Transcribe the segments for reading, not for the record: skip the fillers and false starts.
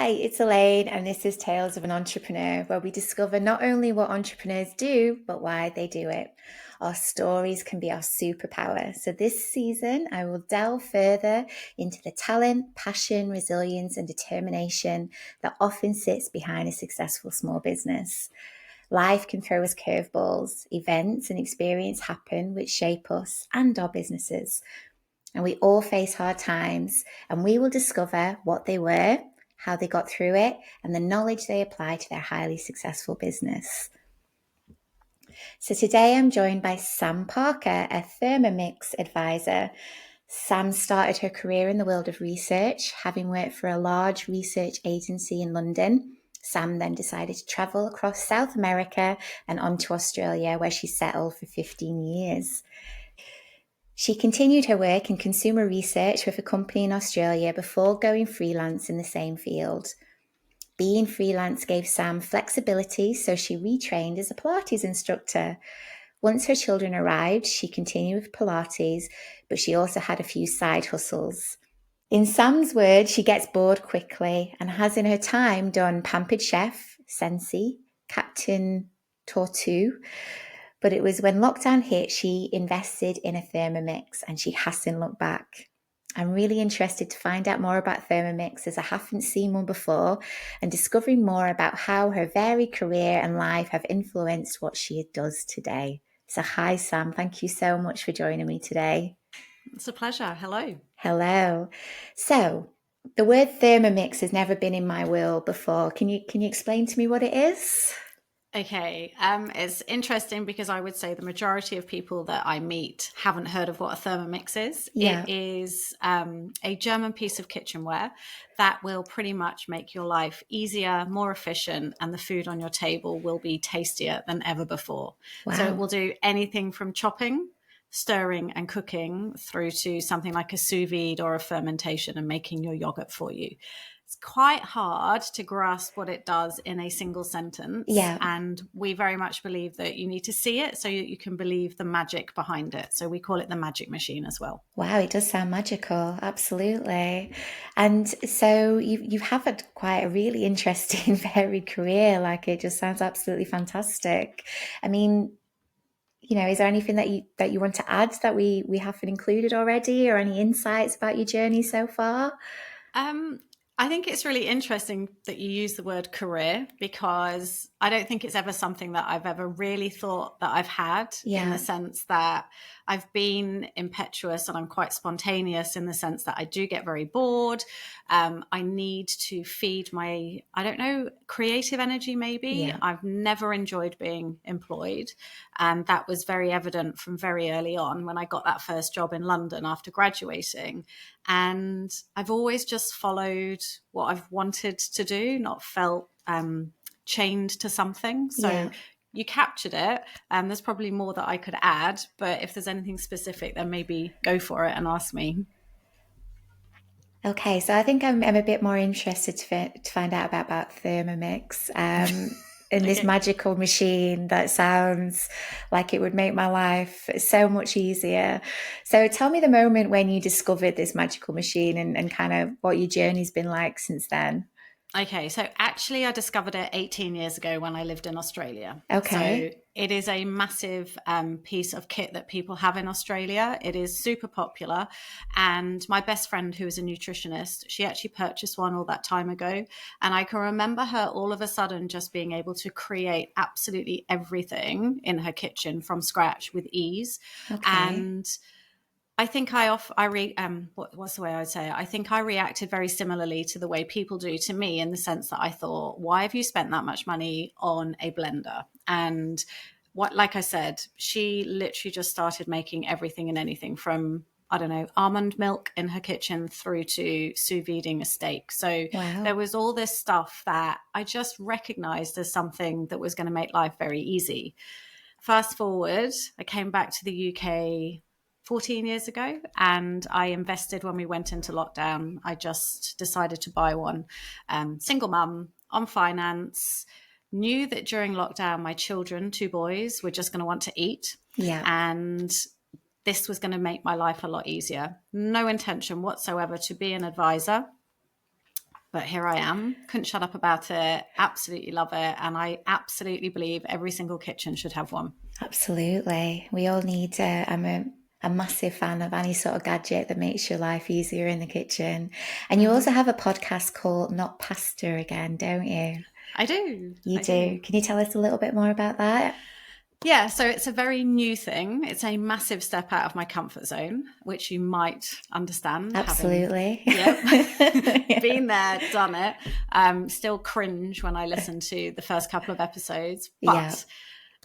Hi, it's Elaine, and this is Tales of an Entrepreneur, where we discover not only what entrepreneurs do, but why they do it. Our stories can be our superpower. So, this season, I will delve further into the talent, passion, resilience, and determination that often sits behind a successful small business. Life can throw us curveballs, events and experience happen which shape us and our businesses. And we all face hard times, and we will discover what they were, how they got through it, and the knowledge they apply to their highly successful business. So today I'm joined by Sam Parker, a Thermomix advisor. Sam started her career in the world of research, having worked for a large research agency in London. Sam then decided to travel across South America and on to Australia, where she settled for 15 years. She continued her work in consumer research with a company in Australia before going freelance in the same field. Being freelance gave Sam flexibility, so she retrained as a Pilates instructor. Once her children arrived, she continued with Pilates, but she also had a few side hustles. In Sam's words, she gets bored quickly and has in her time done Pampered Chef, Sensi, Captain Tortue. But it was when lockdown hit, she invested in a Thermomix and she hasn't looked back. I'm really interested to find out more about Thermomix, as I haven't seen one before, and discovering more about how her varied career and life have influenced what she does today. So hi, Sam. Thank you so much for joining me today. It's a pleasure. Hello. Hello. So the word Thermomix has never been in my world before. Can you explain to me what it is? Okay, it's interesting because I would say the majority of people that I meet haven't heard of what a Thermomix is. Yeah. It is a German piece of kitchenware that will pretty much make your life easier, more efficient, and the food on your table will be tastier than ever before. So it Wow. will do anything from chopping, stirring, and cooking through to something like a sous vide or a fermentation and making your yogurt for you. It's quite hard to grasp what it does in a single sentence. Yeah. And we very much believe that you need to see it so you can believe the magic behind it. So we call it the magic machine as well. Wow, it does sound magical. Absolutely. And so you've had quite a really interesting, varied career. Like it just sounds absolutely fantastic. I mean, is there anything that you want to add that we haven't included already, or any insights about your journey so far? Um, I think it's really interesting that you use the word career because I don't think it's ever something that I've ever really thought that I've had, in the Yeah. sense that I've been impetuous and I'm quite spontaneous in the sense that I do get very bored. I need to feed my, I don't know, creative energy maybe. Yeah. I've never enjoyed being employed. And that was very evident from very early on when I got that first job in London after graduating. And I've always just followed what I've wanted to do, not felt chained to something. So Yeah. you captured it. There's probably more that I could add, but if there's anything specific, then maybe go for it and ask me. Okay, so I think I'm a bit more interested to find out about Thermomix, and this Okay. magical machine that sounds like it would make my life so much easier. So tell me the moment when you discovered this magical machine, and kind of what your journey's been like since then. Okay, so actually, I discovered it 18 years ago when I lived in Australia. So Okay. it is a massive piece of kit that people have in Australia. It is super popular. And my best friend, who is a nutritionist, she actually purchased one all that time ago. And I can remember her all of a sudden just being able to create absolutely everything in her kitchen from scratch with ease. Okay. And I think what's the way I would say it? I think I reacted very similarly to the way people do to me, in the sense that I thought, why have you spent that much money on a blender? And like I said, she literally just started making everything and anything from, I don't know, almond milk in her kitchen through to sous videing a steak. So there Wow. was all this stuff that I just recognized as something that was going to make life very easy. Fast forward, I came back to the UK 14 years ago and I invested when we went into lockdown. I just decided to buy one. Single mum on finance, knew that during lockdown, my children, two boys, were just going to want to eat. Yeah. And this was going to make my life a lot easier. No intention whatsoever to be an advisor. But here I am, couldn't shut up about it, absolutely love it. And I absolutely believe every single kitchen should have one. Absolutely. We all need, I'm a massive fan of any sort of gadget that makes your life easier in the kitchen. And you also have a podcast called Not Pasta Again, don't you? I do. You do. Can you tell us a little bit more about that? Yeah, so it's a very new thing. It's a massive step out of my comfort zone, which you might understand. Absolutely. Yep. Been there, done it. Still cringe when I listen to the first couple of episodes, but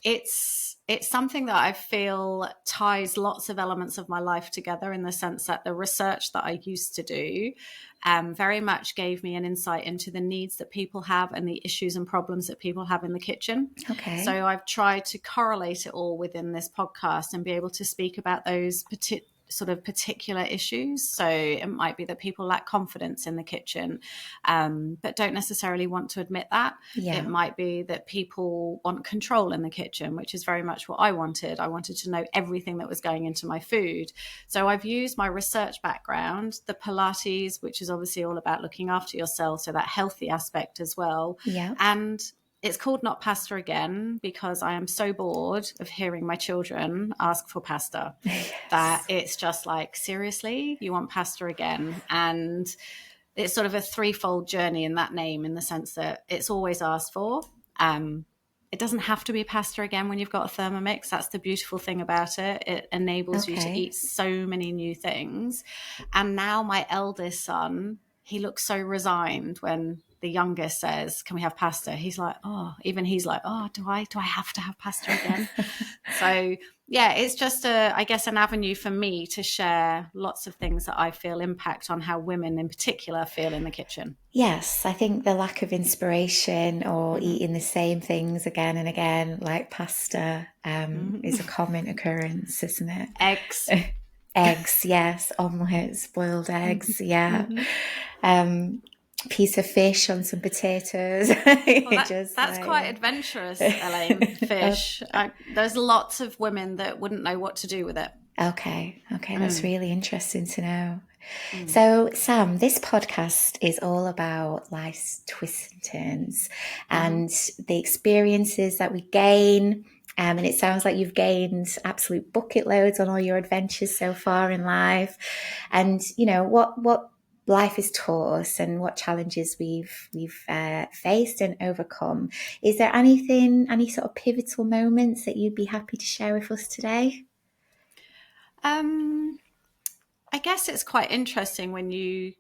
it's something that I feel ties lots of elements of my life together, in the sense that the research that I used to do very much gave me an insight into the needs that people have and the issues and problems that people have in the kitchen. Okay. So I've tried to correlate it all within this podcast and be able to speak about those particular issues. So it might be that people lack confidence in the kitchen, but don't necessarily want to admit that. Yeah. It might be that people want control in the kitchen, which is very much what I wanted. I wanted to know everything that was going into my food. So I've used my research background, the Pilates, which is obviously all about looking after yourself, so that healthy aspect as well. Yeah. And it's called Not Pasta Again because I am so bored of hearing my children ask for pasta. Yes. That it's just like, seriously, you want pasta again? And it's sort of a threefold journey in that name, in the sense that it's always asked for. It doesn't have to be pasta again when you've got a Thermomix. That's the beautiful thing about it. It enables you to eat so many new things. And now my eldest son, he looks so resigned when the youngest says, can we have pasta? He's like, oh, do I have to have pasta again? So yeah, it's just I guess an avenue for me to share lots of things that I feel impact on how women in particular feel in the kitchen. Yes, I think the lack of inspiration or eating the same things again and again, like pasta, is a common occurrence, isn't it? Eggs, yes. Omelets, boiled eggs, yeah. Piece of fish on some potatoes. Well, that's quite adventurous, Elaine. Fish. There's lots of women that wouldn't know what to do with it. Okay, that's really interesting to know. So, Sam, this podcast is all about life's twists and turns and the experiences that we gain. And it sounds like you've gained absolute bucket loads on all your adventures so far in life. And, you know, what life has taught us and what challenges we've faced and overcome. Is there any sort of pivotal moments that you'd be happy to share with us today? I guess it's quite interesting when you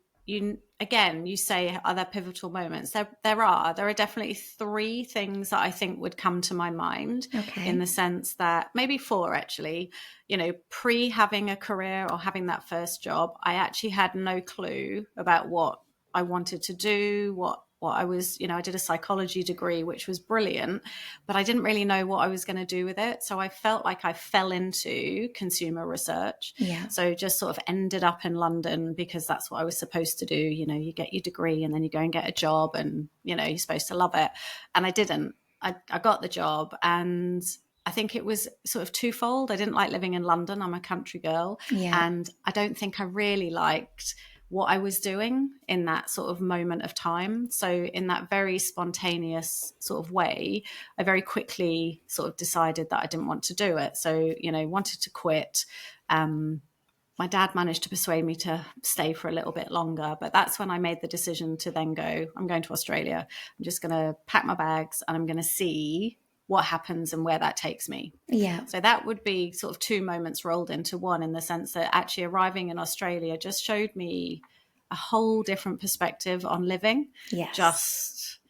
say, are there pivotal moments? There are definitely three things that I think would come to my mind, in the sense that, maybe four actually. You know, pre having a career or having that first job, I actually had no clue about what I wanted to do, what I was, I did a psychology degree, which was brilliant, but I didn't really know what I was going to do with it. So I felt like I fell into consumer research. Yeah. So just sort of ended up in London because that's what I was supposed to do. You know, you get your degree and then you go and get a job and, you're supposed to love it. And I didn't. I got the job, and I think it was sort of twofold. I didn't like living in London. I'm a country girl. Yeah. And I don't think I really liked what I was doing in that sort of moment of time. So in that very spontaneous sort of way, I very quickly sort of decided that I didn't want to do it. So, wanted to quit. My dad managed to persuade me to stay for a little bit longer, but that's when I made the decision to then go, I'm going to Australia. I'm just going to pack my bags and I'm going to see what happens and where that takes me. Yeah. So that would be sort of two moments rolled into one, in the sense that actually arriving in Australia just showed me a whole different perspective on living. Yes. Just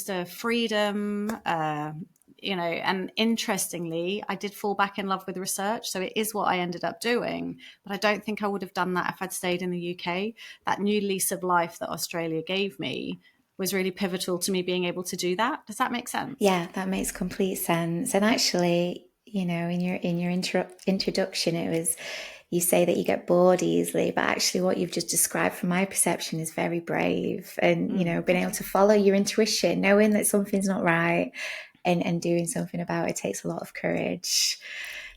a freedom, and interestingly, I did fall back in love with research. So it is what I ended up doing, but I don't think I would have done that if I'd stayed in the UK. That new lease of life that Australia gave me was really pivotal to me being able to do that. Does that make sense? Yeah, that makes complete sense. And actually, in your introduction, it was, you say that you get bored easily, but actually what you've just described from my perception is very brave. And, being able to follow your intuition, knowing that something's not right and doing something about it takes a lot of courage.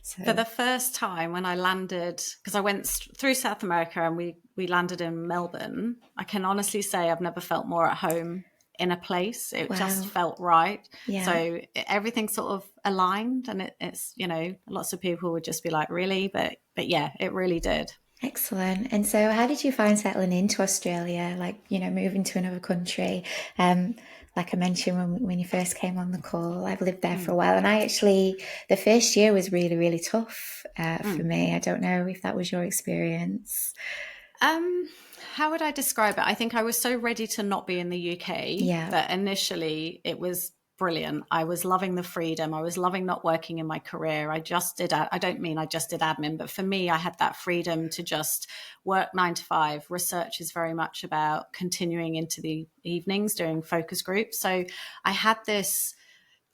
For So, the first time when I landed, because I went through South America and we landed in Melbourne, I can honestly say I've never felt more at home in a place. It just wow. felt right. Yeah. So everything sort of aligned, and it's lots of people would just be like, really, but yeah, it really did. Excellent. And so, how did you find settling into Australia? Like, moving to another country. Like I mentioned when you first came on the call, I've lived there for a Mm. while, and the first year was really, really tough for Mm. me. I don't know if that was your experience. Um, how would I describe it? I think I was so ready to not be in the UK Yeah. that initially it was brilliant. I was loving the freedom. I was loving not working in my career. I don't mean I just did admin, but for me, I had that freedom to just work 9 to 5. Research is very much about continuing into the evenings doing focus groups. So I had this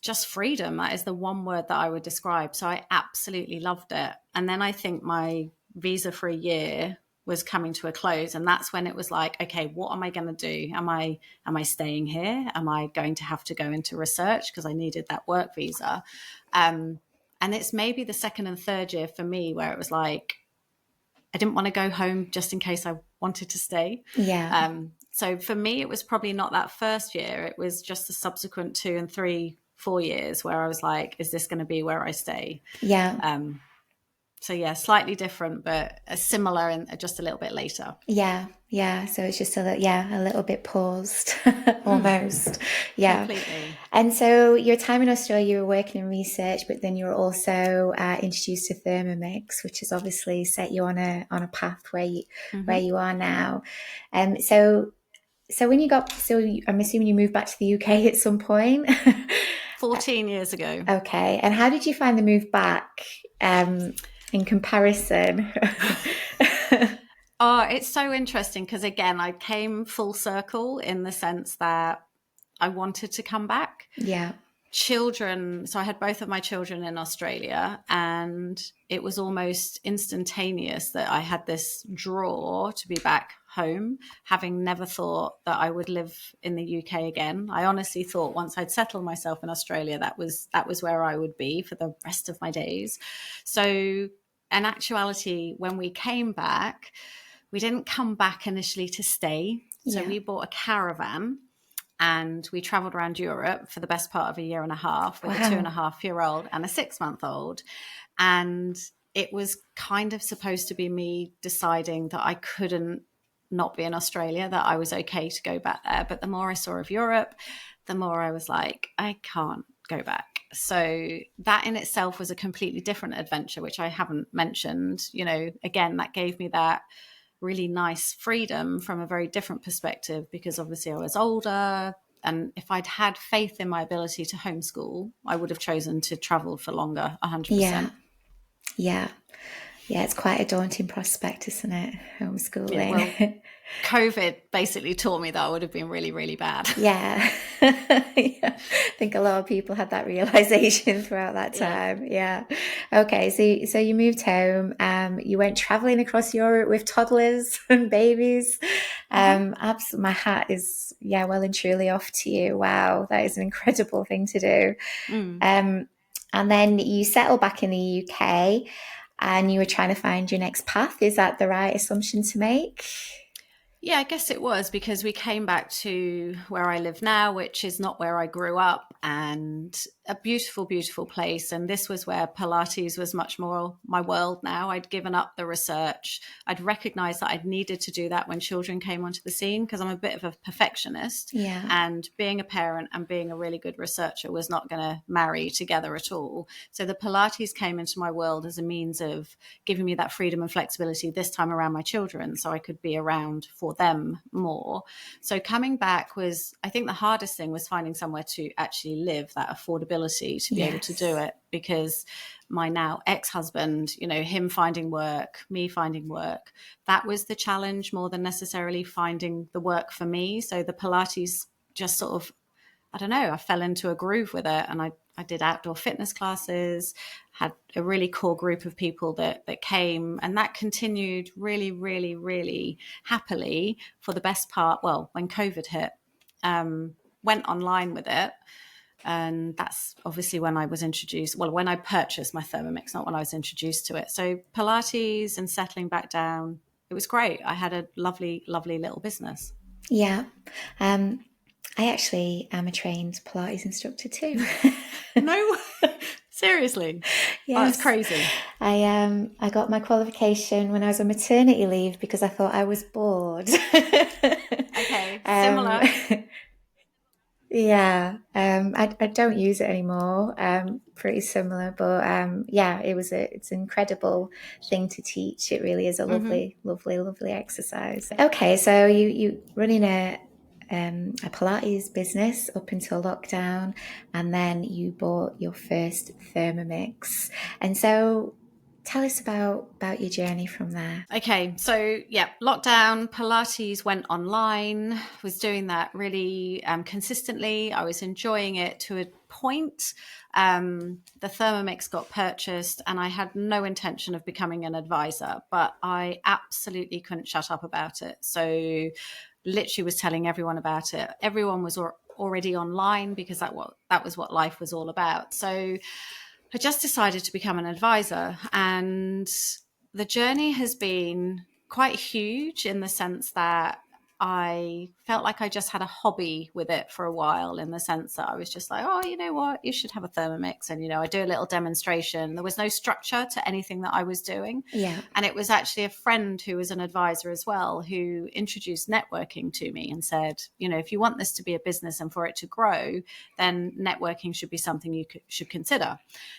just freedom. That is the one word that I would describe. So I absolutely loved it. And then I think my visa for a year was coming to a close, and that's when it was like, okay, what am I going to do? Am I staying here? Am I going to have to go into research because I needed that work visa? um and it's maybe the second and third year for me where it was like I didn't want to go home just in case I wanted to stay. Yeah. So for me, it was probably not that first year. It was just the subsequent 2 and 3, 4 years where I was like, is this going to be where I stay? Yeah. Um, so yeah, slightly different, but similar and just a little bit later. Yeah, yeah. So it's just a little bit paused, Mm, almost. Yeah. completely. And so your time in Australia, you were working in research, but then you were also introduced to Thermomix, which has obviously set you on a path where Hmm. you are now. So when I'm assuming you moved back to the UK at some point. 14 years ago. Okay. And how did you find the move back in comparison? Oh, it's so interesting because again, I came full circle in the sense that I wanted to come back. Yeah. Children, so I had both of my children in Australia, and it was almost instantaneous that I had this draw to be back home, having never thought that I would live in the UK again. I honestly thought once I'd settled myself in Australia, that was where I would be for the rest of my days. So in actuality, when we came back, we didn't come back initially to stay. So Yeah. we bought a caravan and we traveled around Europe for the best part of a year and a half with a two and Wow. a half year old and a 6 month old. And it was kind of supposed to be me deciding that I couldn't not be in Australia, that I was okay to go back there. But the more I saw of Europe, the more I was like, I can't go back. So that in itself was a completely different adventure, which I haven't mentioned. Again, that gave me that really nice freedom from a very different perspective because obviously I was older. And if I'd had faith in my ability to homeschool, I would have chosen to travel for longer, Yeah. 100%. Yeah. Yeah. It's quite a daunting prospect, isn't it? Yeah, well, Homeschooling. COVID basically taught me that I would have been really, really bad. Yeah. Yeah. I think a lot of people had that realization throughout that Yeah. time. Yeah. Okay. So you moved home. You went traveling across Europe with toddlers and babies. Mm-hmm. My hat is, yeah, well and truly off to you. Wow. That is an incredible thing to do. Mm. Um, and then you settled back in the UK and you were trying to find your next path. Is that the right assumption to make? Yeah, I guess it was because we came back to where I live now, which is not where I grew up, and a beautiful, beautiful place. And this was where Pilates was much more my world now. I'd given up the research. I'd recognized that I'd needed to do that when children came onto the scene because I'm a bit of a perfectionist. Yeah. And being a parent and being a really good researcher was not going to marry together at all. So the Pilates came into my world as a means of giving me that freedom and flexibility this time around my children so I could be around for them more. So coming back was, I think the hardest thing was finding somewhere to actually live, that affordability to be able to do Yes. it, because my now ex-husband, him finding work, me finding work, that was the challenge more than necessarily finding the work for me. So the Pilates just sort of, I don't know, I fell into a groove with it, and I did outdoor fitness classes, had a really core group of people that came, and that continued really, really, really happily for the best part. Well, when COVID hit, went online with it. And that's obviously when I was introduced, well, when I purchased my Thermomix, not when I was introduced to it. So Pilates and settling back down, it was great. I had a lovely, lovely little business. Yeah. I actually am a trained Pilates instructor too. No, seriously. Oh, that's Yes. crazy. I got my qualification when I was on maternity leave because I thought I was bored. Okay, um, similar. yeah, I don't use it anymore. Pretty similar, but yeah, it's an incredible thing to teach. It really is a Mm-hmm. lovely, lovely, lovely exercise. Okay, so you running a Pilates business up until lockdown, and then you bought your first Thermomix. And so tell us about your journey from there. Okay, so yeah, lockdown, Pilates went online, was doing that really consistently. I was enjoying it to a point. The Thermomix got purchased, and I had no intention of becoming an advisor, but I absolutely couldn't shut up about it. So literally was telling everyone about it. Everyone was already online because that was what life was all about. So I just decided to become an advisor, and the journey has been quite huge in the sense that I felt like I just had a hobby with it for a while, in the sense that I was just like, oh, you know what, you should have a Thermomix. And, I do a little demonstration. There was no structure to anything that I was doing. Yeah, And it was actually a friend who was an advisor as well who introduced networking to me and said, if you want this to be a business and for it to grow, then networking should be something you should consider.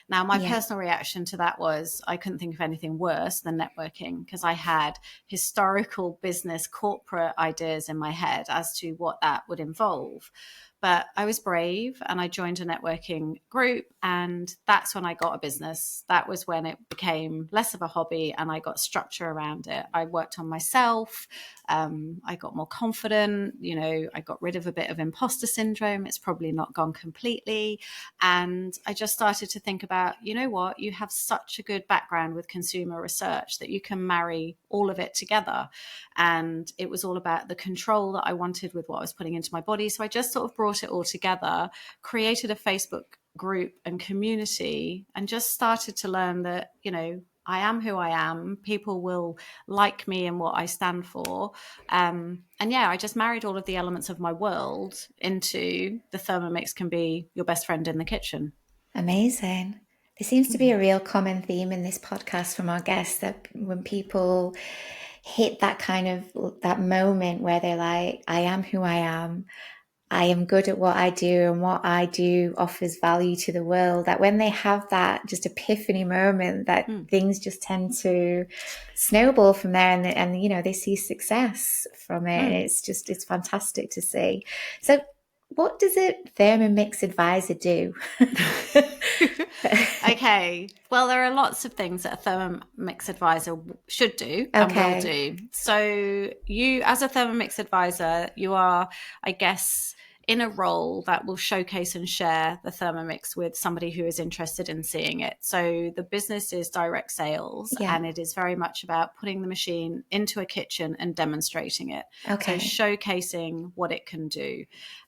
Now, my yeah, personal reaction to that was I couldn't think of anything worse than networking, because I had historical business corporate ideas in my head as to what that would involve. But I was brave and I joined a networking group, and that's when I got a business. That was when it became less of a hobby and I got structure around it. I worked on myself. I got more confident. I got rid of a bit of imposter syndrome. It's probably not gone completely. And I just started to think about, what? You have such a good background with consumer research that you can marry all of it together. And it was all about the control that I wanted with what I was putting into my body. So I just sort of brought it all together, created a Facebook group and community, and just started to learn that, I am who I am. People will like me and what I stand for. And yeah, I just married all of the elements of my world into the Thermomix can be your best friend in the kitchen. amazing. There seems to be a real common theme in this podcast from our guests that when people hit that kind of that moment where they're like, I am who I am good at what I do, and what I do offers value to the world, that when they have that just epiphany moment, that things just tend to snowball from there, and they see success from it. And it's fantastic to see. So what does a Thermomix advisor do? Okay. Well, there are lots of things that a Thermomix advisor should do and will Okay. do. So you, as a Thermomix advisor, you are, I guess, in a role that will showcase and share the Thermomix with somebody who is interested in seeing it. So the business is direct sales, Yeah. and it is very much about putting the machine into a kitchen and demonstrating it. So Okay. showcasing what it can do.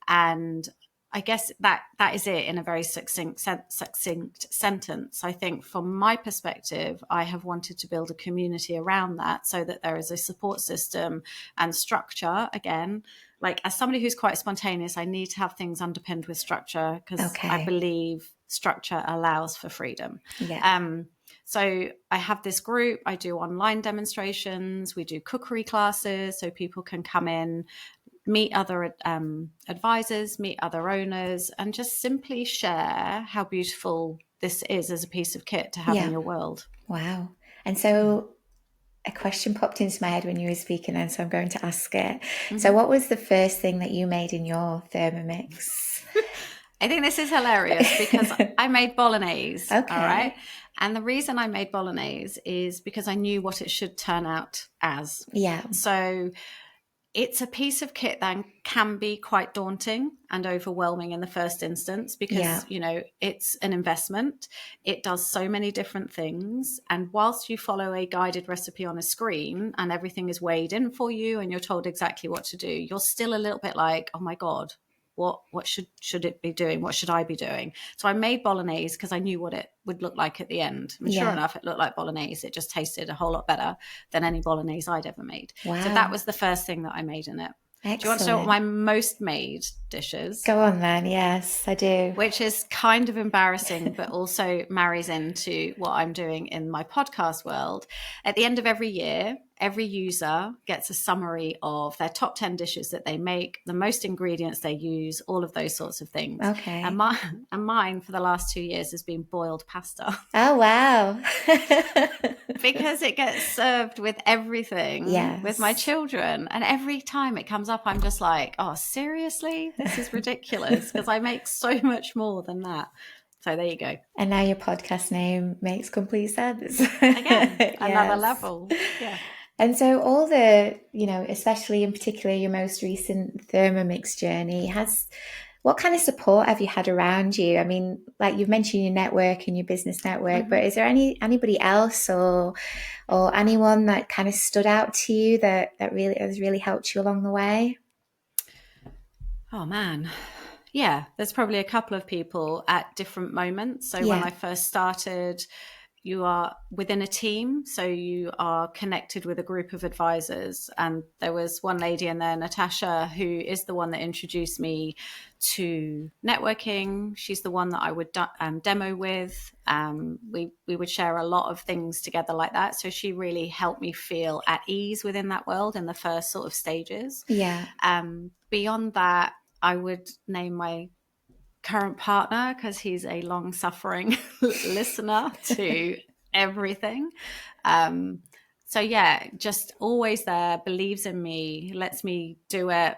And I guess that is it in a very succinct sentence. I think from my perspective, I have wanted to build a community around that so that there is a support system and structure. Again, like as somebody who's quite spontaneous, I need to have things underpinned with structure, because I Okay. believe structure allows for freedom. Yeah. So I have this group, I do online demonstrations, we do cookery classes so people can come in, meet other advisors, meet other owners, and just simply share how beautiful this is as a piece of kit to have in Yeah. your world. Wow. And so a question popped into my head when you were speaking then, so I'm going to ask it. So what was the first thing that you made in your Thermomix? I think this is hilarious because I made bolognese. All right. Okay. And the reason I made bolognese is because I knew what it should turn out as. Yeah. So it's a piece of kit that can be quite daunting and overwhelming in the first instance Yeah. because, it's an investment. It does so many different things. And whilst you follow a guided recipe on a screen and everything is weighed in for you and you're told exactly what to do, you're still a little bit like, oh my God, what should it be doing? What should I be doing? So I made bolognese because I knew what it would look like at the end. And sure enough, it looked like bolognese. It just tasted a whole lot better than any bolognese I'd ever made. Wow. So that was the first thing that I made in it. Excellent. Do you want to know what my most made dish is? Go on then. Yes, I do. Which is kind of embarrassing, but also marries into what I'm doing in my podcast world. At the end of every year, every user gets a summary of their top 10 dishes that they make, the most ingredients they use, all of those sorts of things. Okay. And mine for the last 2 years has been boiled pasta. Oh, wow. Because it gets served with everything, yes, with my children. And every time it comes up, I'm just like, oh, seriously? This is ridiculous, because I make so much more than that. So there you go. And now your podcast name makes complete sense. Again, another level. Yeah. And so all the, especially in particular your most recent Thermomix journey, what kind of support have you had around you? I mean, like you've mentioned your network and your business network, but is there anybody else or anyone that kind of stood out to you that really has really helped you along the way? Oh man. Yeah, there's probably a couple of people at different moments. So when I first started, you are within a team, so you are connected with a group of advisors. And there was one lady in there, Natasha, who is the one that introduced me to networking. She's the one that I would demo with. We would share a lot of things together like that. So she really helped me feel at ease within that world in the first sort of stages. Yeah. Beyond that, I would name my current partner, because he's a long-suffering listener to everything. So yeah, just always there, believes in me, lets me do it.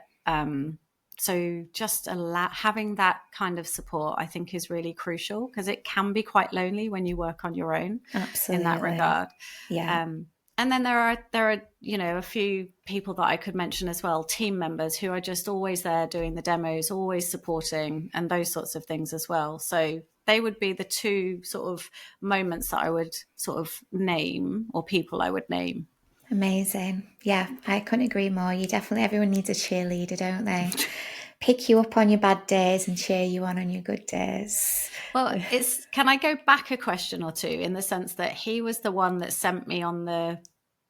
So just having that kind of support, I think, is really crucial, because it can be quite lonely when you work on your own. Absolutely. In that regard. Yeah. And then there are a few people that I could mention as well, team members who are just always there doing the demos, always supporting, and those sorts of things as well. So they would be the two sort of moments that I would sort of name, or people I would name. Amazing. Yeah, I couldn't agree more. Everyone needs a cheerleader, don't they? Pick you up on your bad days and cheer you on your good days. Well, can I go back a question or two, in the sense that he was the one that sent me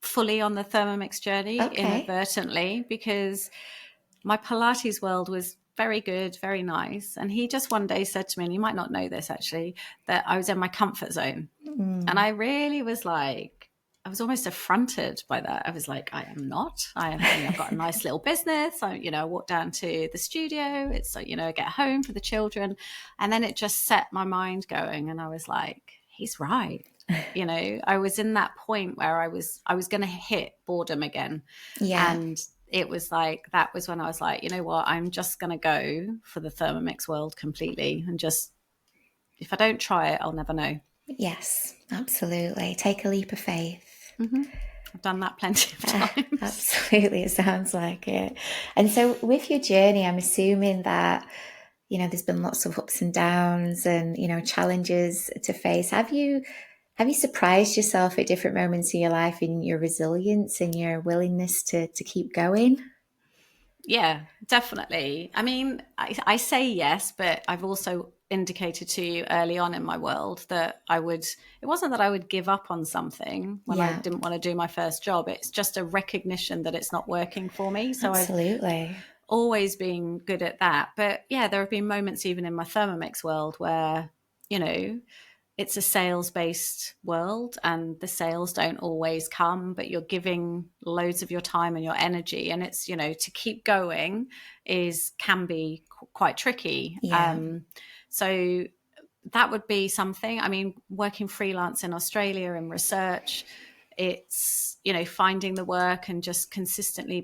fully on the Thermomix journey, inadvertently, because my Pilates world was very good, very nice. And he just one day said to me, and you might not know this actually, that I was in my comfort zone. And I really was like, I was almost affronted by that. I was like, I am not. I've got a nice little business. I walk down to the studio. It's I get home for the children. And then it just set my mind going. And I was like, he's right. I was in that point where I was going to hit boredom again. Yeah. And it was like, that was when I was like, you know what, I'm just going to go for the Thermomix world completely. And just, if I don't try it, I'll never know. Yes, absolutely. Take a leap of faith. Mm-hmm. I've done that plenty of times. Absolutely, it sounds like it. And so with your journey, I'm assuming that, there's been lots of ups and downs and, challenges to face. Have you surprised yourself at different moments in your life in your resilience and your willingness to keep going? Yeah, definitely. I mean, I say yes, but I've also indicated to you early on in my world that it wasn't that I would give up on something when I didn't want to do my first job. It's just a recognition that it's not working for me. So absolutely. I've always been good at that. But yeah, there have been moments even in my Thermomix world where, it's a sales-based world, and the sales don't always come, but you're giving loads of your time and your energy, and it's to keep going can be quite tricky. So that would be something. I mean, working freelance in Australia in research, it's finding the work and just consistently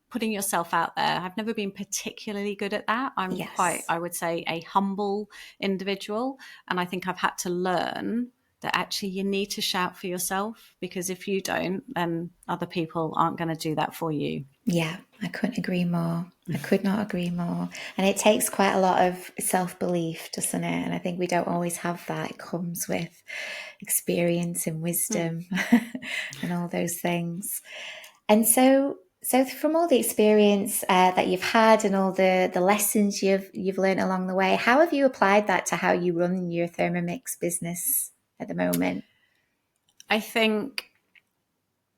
putting yourself out there. I've never been particularly good at that. I'm quite, I would say, a humble individual. And I think I've had to learn that actually you need to shout for yourself, because if you don't, then other people aren't going to do that for you. Yeah, I couldn't agree more. I could not agree more. And it takes quite a lot of self-belief, doesn't it? And I think we don't always have that. It comes with experience and wisdom and all those things. And so So from all the experience that you've had and all the lessons you've learned along the way, how have you applied that to how you run your Thermomix business at the moment? I think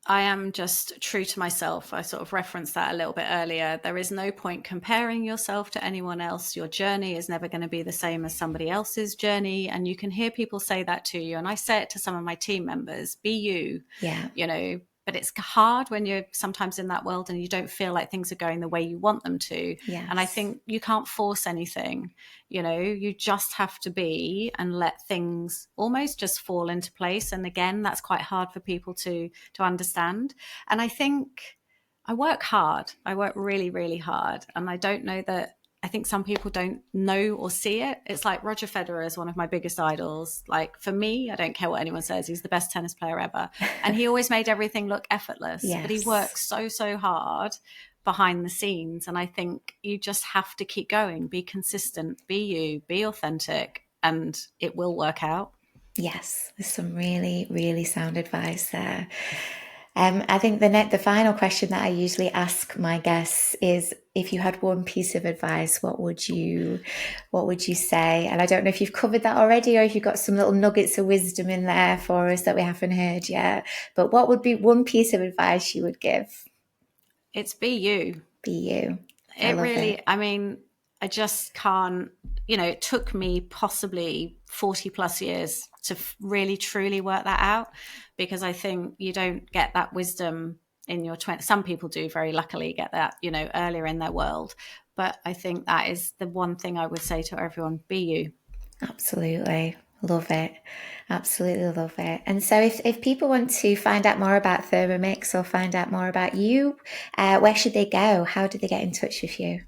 I am just true to myself. I sort of referenced that a little bit earlier. There is no point comparing yourself to anyone else. Your journey is never going to be the same as somebody else's journey. And you can hear people say that to you. And I say it to some of my team members, be you, Yeah. you know, but it's hard when you're sometimes in that world and you don't feel like things are going the way you want them to. And I Yes. think you can't force anything, you know, you just have to be and let things almost just fall into place. And again, that's quite hard for people to understand. And I think I work hard. I work really, really hard. And I don't know that, I think some people don't know or see it. It's like Roger Federer is one of my biggest idols. Like for me, I don't care what anyone says. He's the best tennis player ever. And he always made everything look effortless, but he Yes. works so, so hard behind the scenes. And I think you just have to keep going, be consistent, be you, be authentic, and it will work out. Yes. There's some really, really sound advice there. I think the final question that I usually ask my guests is, if you had one piece of advice, what would you say? And I don't know if you've covered that already, or if you've got some little nuggets of wisdom in there for us that we haven't heard yet. But what would be one piece of advice you would give? It's be you. Be you. I It love it. really, I mean, I just can't, you know, it took me possibly 40 plus years to really truly work that out, because I think you don't get that wisdom in your 20s. Some people do very luckily get that, you know, earlier in their world. But I think that is the one thing I would say to everyone, be you. Absolutely. Love it. Absolutely love it. And so if people want to find out more about Thermomix or find out more about you, where should they go? How do they get in touch with you?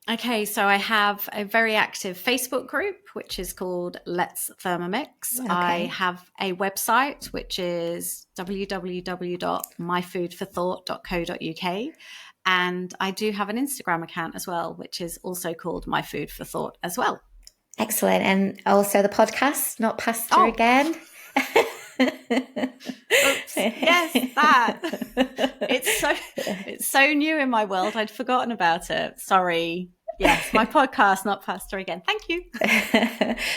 Okay, so I have a very active Facebook group, which is called Let's Thermomix. I Okay. have a website, which is www.myfoodforthought.co.uk. And I do have an Instagram account as well, which is also called My Food for Thought as well. Excellent. And also the podcast, Not Pasta Oh, Again. oops. Yes, that. It's so new in my world. I'd forgotten about it. Sorry. Yes, my podcast, Not Pasta Again. Thank you.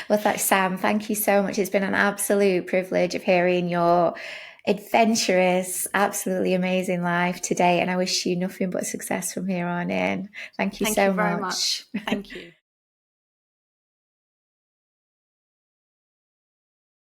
Well, Sam, thank you so much. It's been an absolute privilege of hearing your adventurous, absolutely amazing life today. And I wish you nothing but success from here on in. Thank you Thank you so very much. much. Thank you.